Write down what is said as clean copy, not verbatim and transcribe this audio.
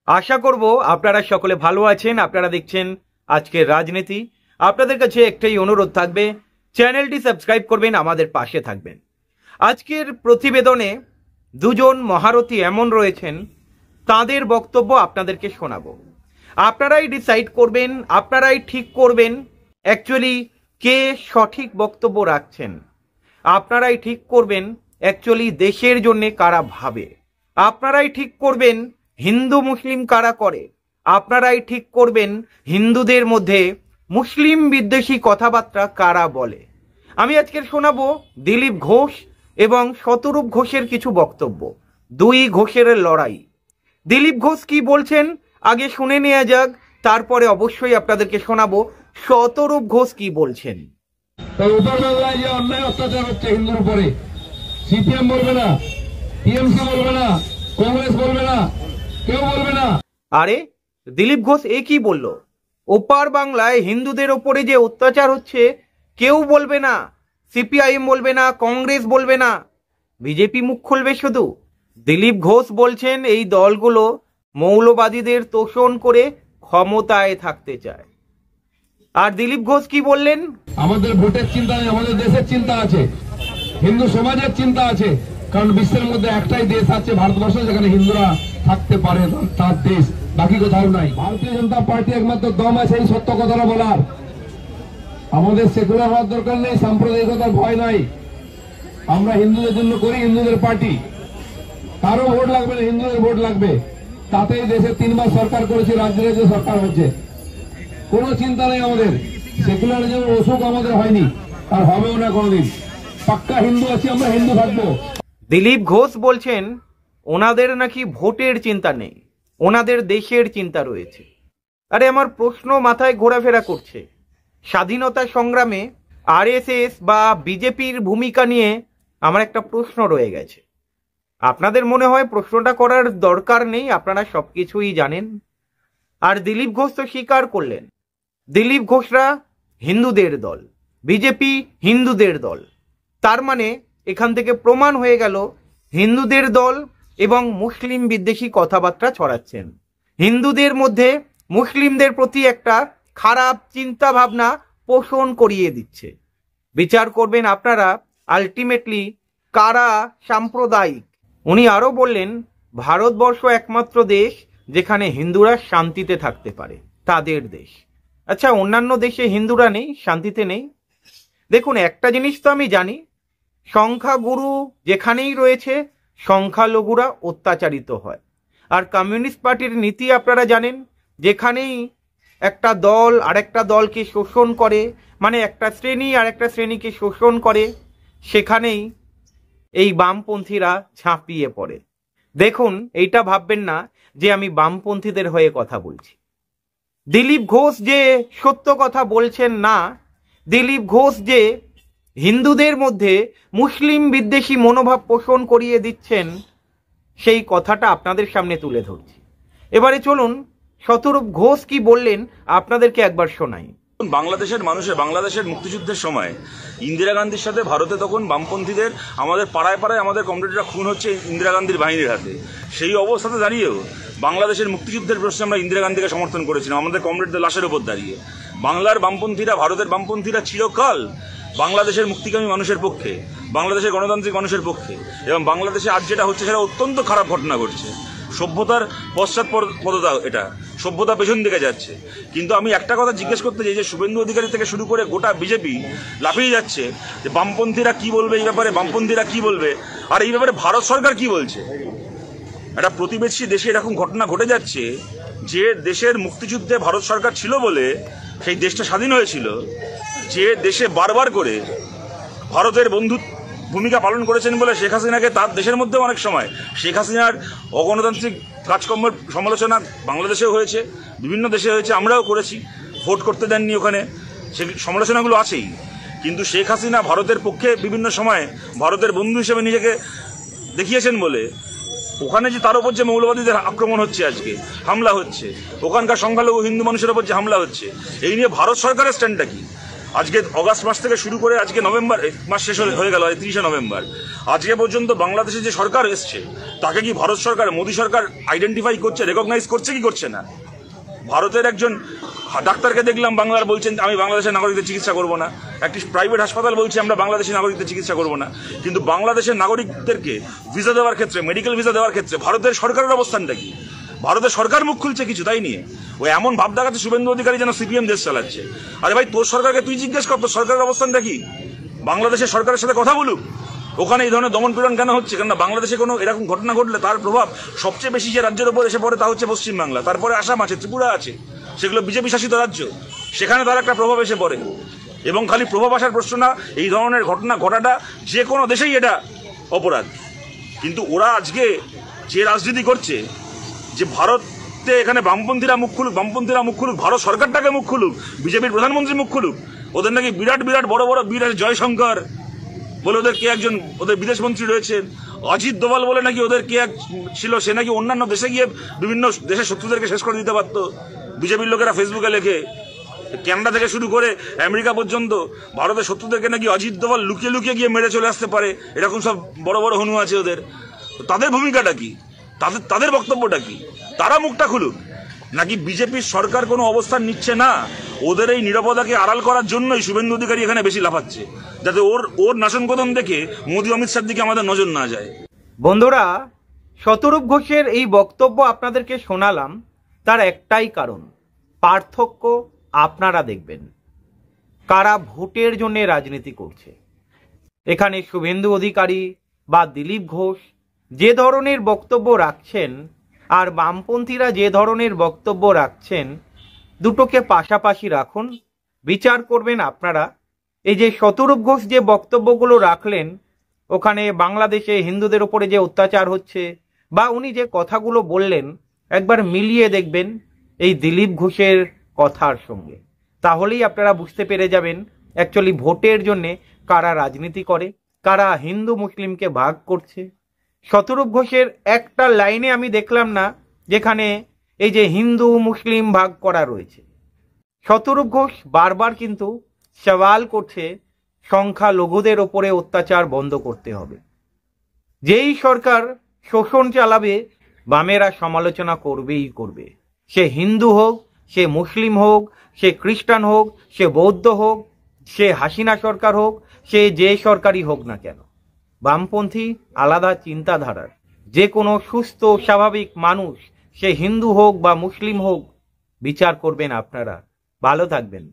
আশা করব আপনারা সকলে ভালো আছেন। আপনারা দেখছেন আজকের রাজনীতি। আপনাদের কাছে একটাই অনুরোধ থাকবে, চ্যানেলটি সাবস্ক্রাইব করবেন, আমাদের পাশে থাকবেন। আজকের প্রতিবেদনে দুজন মহারথী এমন রয়েছেন, তাদের বক্তব্য আপনাদেরকে শোনাবো। আপনারাই ডিসাইড করবেন, আপনারাই ঠিক করবেন অ্যাকচুয়ালি কে সঠিক বক্তব্য রাখছেন। আপনারাই ঠিক করবেন অ্যাকচুয়ালি দেশের জন্য কারা ভাবে। আপনারাই ঠিক করবেন হিন্দু মুসলিম কারা করে। আপনারাই ঠিক করবেন হিন্দুদের মধ্যে মুসলিম বিদ্বেষী কথাবার্তা কারা বলে। আমি আজকে শোনাবো দিলীপ ঘোষ এবং শতরূপ ঘোষের কিছু বক্তব্য। দুই ঘোষের লড়াই। দিলীপ ঘোষ কি বলছেন আগে শুনে নেওয়া যাক, তারপরে অবশ্যই আপনাদেরকে শোনাবো শতরূপ ঘোষ কি বলছেন। উত্তর বাংলায় যে অন্যায় অত্যাচার হচ্ছে হিন্দুর উপরে, সিপিএম বলবে না, টিএমসি বলবে না, কংগ্রেস বলবে না, কেউ বলবে না। আরে দিলীপ ঘোষ এ কি বলল? ওপার বাংলায় হিন্দুদের ওপরে যে অত্যাচার হচ্ছে কেউ বলবে না, সিপিআইএম বলবে না, কংগ্রেস বলবে না, বিজেপি মুখ খুলবে শুধু। দিলীপ ঘোষ বলছেন এই দলগুলো মৌলবাদীদের তোষণ করে ক্ষমতায় থাকতে চায়। আর দিলীপ ঘোষ কি বললেন? আমাদের ভোটের চিন্তা নেই, আমাদের দেশের চিন্তা আছে, হিন্দু সমাজের চিন্তা আছে। কারণ বিশ্বের মধ্যে একটাই দেশ আছে ভারতবর্ষ, যেখানে হিন্দুরা থাকতে পারে, তার দেশ, বাকি কোথাও নাই। ভারতীয় জনতা পার্টি একমাত্র দম আছে এই সত্য কথাটা বলার। আমাদের সেকুলার হওয়ার দরকার নেই, সাম্প্রদায়িকতার ভয় নাই। আমরা হিন্দুদের জন্য করি, হিন্দুদের পার্টি। কারো ভোট লাগবে না, হিন্দুদের ভোট লাগবে। তাতেই দেশে 3 বার সরকার করেছে, রাজ্য রাজ্য সরকার হচ্ছে। কোনো চিন্তা নেই আমাদের। সেকুলারিজমের অসুখ আমাদের হয়নি, আর হবেও না কোনোদিন। পাক্কা হিন্দু আছি আমরা, হিন্দু থাকবো। দিলীপ ঘোষ বলছেন ওনাদের নাকি ভোটের চিন্তা নেই, ওনাদের দেশের চিন্তা রয়েছে। আরে আমার প্রশ্ন মাথায় ঘোরাফেরা করছে, স্বাধীনতা সংগ্রামে আরএসএস বা বিজেপির ভূমিকা নিয়ে আমার একটা প্রশ্ন রয়ে গেছে। আপনাদের মনে হয় প্রশ্নটা করার দরকার নেই, আপনারা সবকিছুই জানেন। আর দিলীপ ঘোষ তো স্বীকার করলেন দিলীপ ঘোষরা হিন্দুদের দল, বিজেপি হিন্দুদের দল। তার মানে এখান থেকে প্রমাণ হয়ে গেল হিন্দুদের দল এবং মুসলিম বিদ্বেষী কথাবার্তা ছড়াচ্ছেন। হিন্দুদের মধ্যে মুসলিমদের প্রতি একটা খারাপ চিন্তা ভাবনা পোষণ করিয়ে দিচ্ছে। বিচার করবেন আপনারা আলটিমেটলি কারা সাম্প্রদায়িক। উনি আরো বললেন ভারতবর্ষ একমাত্র দেশ যেখানে হিন্দুরা শান্তিতে থাকতে পারে, তাদের দেশ। আচ্ছা, অন্যান্য দেশে হিন্দুরা নেই, শান্তিতে নেই? দেখুন, একটা জিনিস তো আমি জানি, সংখ্যাগুরু যেখানেই রয়েছে সংখ্যালঘুরা অত্যাচারিত হয়। আর কমিউনিস্ট পার্টির নীতি আপনারা জানেন, যেখানেই একটা দল আরেকটা দলকে শোষণ করে, মানে একটা শ্রেণী আরেকটা শ্রেণীকে শোষণ করে, সেখানেই এই বামপন্থীরা ঝাঁপিয়ে পড়ে। দেখুন, এইটা ভাববেন না যে আমি বামপন্থীদের হয়ে কথা বলছি। দিলীপ ঘোষ যে সত্য কথা বলছেন না, দিলীপ ঘোষ যে হিন্দুদের মধ্যে মুসলিম বিদ্বেষী মনোভাব পোষণ করিয়ে দিচ্ছেন, সেই কথাটা আপনাদের সামনে তুলে ধরছি। এবারে চলুন শতরূপ ঘোষ কি বললেন আপনাদেরকে একবার শোনাই। বাংলাদেশের মানুষের, বাংলাদেশের মুক্তিযুদ্ধের সময় ইন্দিরা গান্ধীর সাথে ভারতে তখন বামপন্থীদের, আমাদের পাড়ায় পাড়ায় আমাদের কমরেডরা খুন হচ্ছে ইন্দিরা গান্ধীর বাহিনীর হাতে। সেই অবস্থাতে দাঁড়িয়েও বাংলাদেশের মুক্তিযুদ্ধের প্রশ্নে আমরা ইন্দিরা গান্ধীকে সমর্থন করেছিলাম, আমাদের কমরেডদের লাশের উপর দাঁড়িয়ে। বাংলার বামপন্থীরা, ভারতের বামপন্থীরা চিরকাল বাংলাদেশের মুক্তিকামী মানুষের পক্ষে, বাংলাদেশের গণতান্ত্রিক মানুষের পক্ষে। এবং বাংলাদেশে আজ যেটা হচ্ছে সেটা অত্যন্ত খারাপ ঘটনা ঘটছে। সভ্যতার পশ্চাৎপদতা, এটা সভ্যতা পেছন দিকে যাচ্ছে। কিন্তু আমি একটা কথা জিজ্ঞেস করতে চাই, যে শুভেন্দু অধিকারী থেকে শুরু করে গোটা বিজেপি লাফিয়ে যাচ্ছে যে বামপন্থীরা কি বলবে এই ব্যাপারে, বামপন্থীরা কি বলবে, আর এই ব্যাপারে ভারত সরকার কি বলছে। একটা প্রতিবেশী দেশে এরকম ঘটনা ঘটে যাচ্ছে, যে দেশের মুক্তিযুদ্ধে ভারত সরকার ছিল বলে সেই দেশটা স্বাধীন হয়েছিল, যে দেশে বারবার করে ভারতের বন্ধু ভূমিকা পালন করেছেন বলে শেখ হাসিনাকে, তার দেশের মধ্যেও অনেক সময় শেখ হাসিনার অগণতান্ত্রিক কাজকর্মের সমালোচনা বাংলাদেশেও হয়েছে, বিভিন্ন দেশে হয়েছে, আমরাও করেছি। ভোট করতে দেননি ওখানে, সে সমালোচনাগুলো আছেই। কিন্তু শেখ হাসিনা ভারতের পক্ষে বিভিন্ন সময় ভারতের বন্ধু হিসেবে নিজেকে দেখিয়েছেন বলে ওখানে যে তার উপর যে মৌলবাদীদের আক্রমণ হচ্ছে, আজকে হামলা হচ্ছে, ওখানকার সংখ্যালঘু হিন্দু মানুষের উপর যে হামলা হচ্ছে, এই নিয়ে ভারত সরকারের স্ট্যান্ডটা কি? আজকে অগাস্ট মাস থেকে শুরু করে আজকে নভেম্বর মাস শেষ হয়ে গেল 30শে নভেম্বর, আজকে পর্যন্ত বাংলাদেশে যে সরকার এসছে তাকে কি ভারত সরকার, মোদী সরকার আইডেন্টিফাই করছে, রেকগনাইজ করছে কি করছে না? ভারতের একজন ডাক্তারকে দেখলাম বাংলার, বলছেন আমি বাংলাদেশের নাগরিকদের চিকিৎসা করব না। একটি প্রাইভেট হাসপাতাল বলছে আমরা বাংলাদেশের নাগরিকদের চিকিৎসা করব না। কিন্তু বাংলাদেশের নাগরিকদেরকে ভিসা দেওয়ার ক্ষেত্রে, মেডিকেল ভিসা দেওয়ার ক্ষেত্রে ভারতের সরকারের অবস্থানটা কি? ভারতের সরকার মুখ খুলছে কিছু তাই নিয়ে? ওই এমন ভাব দেখাচ্ছে শুভেন্দু অধিকারী যেন সিপিএম দেশ চালাচ্ছে। আরে ভাই, তোর সরকারকে তুই জিজ্ঞেস কর তোর সরকারের অবস্থানটা কি? বাংলাদেশের সরকারের সাথে কথা বলুক, ওখানে এই ধরনের দমন পীড়ন কেন হচ্ছে? কেননা বাংলাদেশে কোনো এরকম ঘটনা ঘটলে তার প্রভাব সবচেয়ে বেশি যে রাজ্যের উপর এসে পড়ে তা হচ্ছে পশ্চিমবাংলা, তারপরে আসাম আছে, ত্রিপুরা আছে, সেগুলো বিজেপি শাসিত রাজ্য, সেখানে তার একটা প্রভাব এসে পড়ে। এবং খালি প্রভাব আসার প্রশ্ন না, এই ধরনের ঘটনা ঘটাটা যে কোনো দেশেই এটা অপরাধ। কিন্তু ওরা আজকে যে রাজনীতি করছে যে ভারতে এখানে বামপন্থীরা মুখ খুলুক, বামপন্থীরা মুখ খুলুক, ভারত সরকারটাকে মুখ খুলুক, বিজেপির প্রধানমন্ত্রী মুখ খুলুক, ওদের নাকি বিরাট বিরাট বড় বড় বীর জয়শঙ্কর বলে ওদের কে একজন ওদের বিদেশ মন্ত্রী রয়েছেন, অজিত দোভাল বলে নাকি ওদের কে এক ছিল, সে নাকি অন্যান্য দেশে গিয়ে বিভিন্ন দেশের শত্রুদেরকে শেষ করে দিতে পারতো। বিজেপির লোকেরা ফেসবুকে লেখে, কানাডা থেকে শুরু করে আমেরিকা পর্যন্ত ভারতের শত্রুদেরকে নাকি অজিত দোভাল লুকিয়ে লুকিয়ে গিয়ে মেরে চলে আসতে পারে, এরকম সব বড় বড় হনু আছে ওদের। তাদের ভূমিকাটা কি? তাদের বক্তব্যটা কি? তারা মুখটা খুলুক। নাকি বিজেপির সরকার কোনো অবস্থান নিচ্ছে না, ওদের এই নিরাপদাকে আড়াল করার জন্যই শুভেন্দু অধিকারী এখানে বেশি লাফাচ্ছে, যাতে ওর নাশনকদম দেখে মোদী অমিত শাহর দিকে আমাদের নজর না যায়। বন্ধুরা, শতরূপ ঘোষের এই বক্তব্য আপনাদেরকে শোনালাম, তার একটাই কারণ, পার্থক্য আপনারা দেখবেন কারা ভোটের জন্য রাজনীতি করছে। এখানে শুভেন্দু অধিকারী বা দিলীপ ঘোষ যে ধরনের বক্তব্য রাখছেন আর বামপন্থীরা যে ধরনের বক্তব্য রাখছেন, দুটোকে পাশাপাশি রাখুন, বিচার করবেন আপনারা। এই যে শতরূপ ঘোষ যে বক্তব্যগুলো রাখলেন, ওখানে বাংলাদেশে হিন্দুদের উপরে যে অত্যাচার হচ্ছে বা উনি যে কথাগুলো বললেন, একবার মিলিয়ে দেখবেন এই দিলীপ ঘোষের কথার সঙ্গে, তাহলেই আপনারা বুঝতে পেরে যাবেন অ্যাকচুয়ালি ভোটের জন্যে কারা রাজনীতি করে, কারা হিন্দু মুসলিমকে ভাগ করছে। শতরূপ ঘোষের একটা লাইনে আমি দেখলাম না যেখানে এই যে হিন্দু মুসলিম ভাগ করা রয়েছে। শতরূপ ঘোষ বারবার কিন্তু সওয়াল করছে সংখ্যালঘুদের ওপরে অত্যাচার বন্ধ করতে হবে। যেই সরকার শোষণ চালাবে, বামেরা সমালোচনা করবেই করবে, সে হিন্দু হোক, সে মুসলিম হোক, সে খ্রিস্টান হোক, সে বৌদ্ধ হোক, সে হাসিনা সরকার হোক, সে যে সরকারই হোক না কেন। বামপন্থী আলাদা চিন্তাধারার, যে কোনো সুস্থ স্বাভাবিক মানুষ, সে হিন্দু হোক বা মুসলিম হোক, বিচার করবেন আপনারা। ভালো থাকবেন।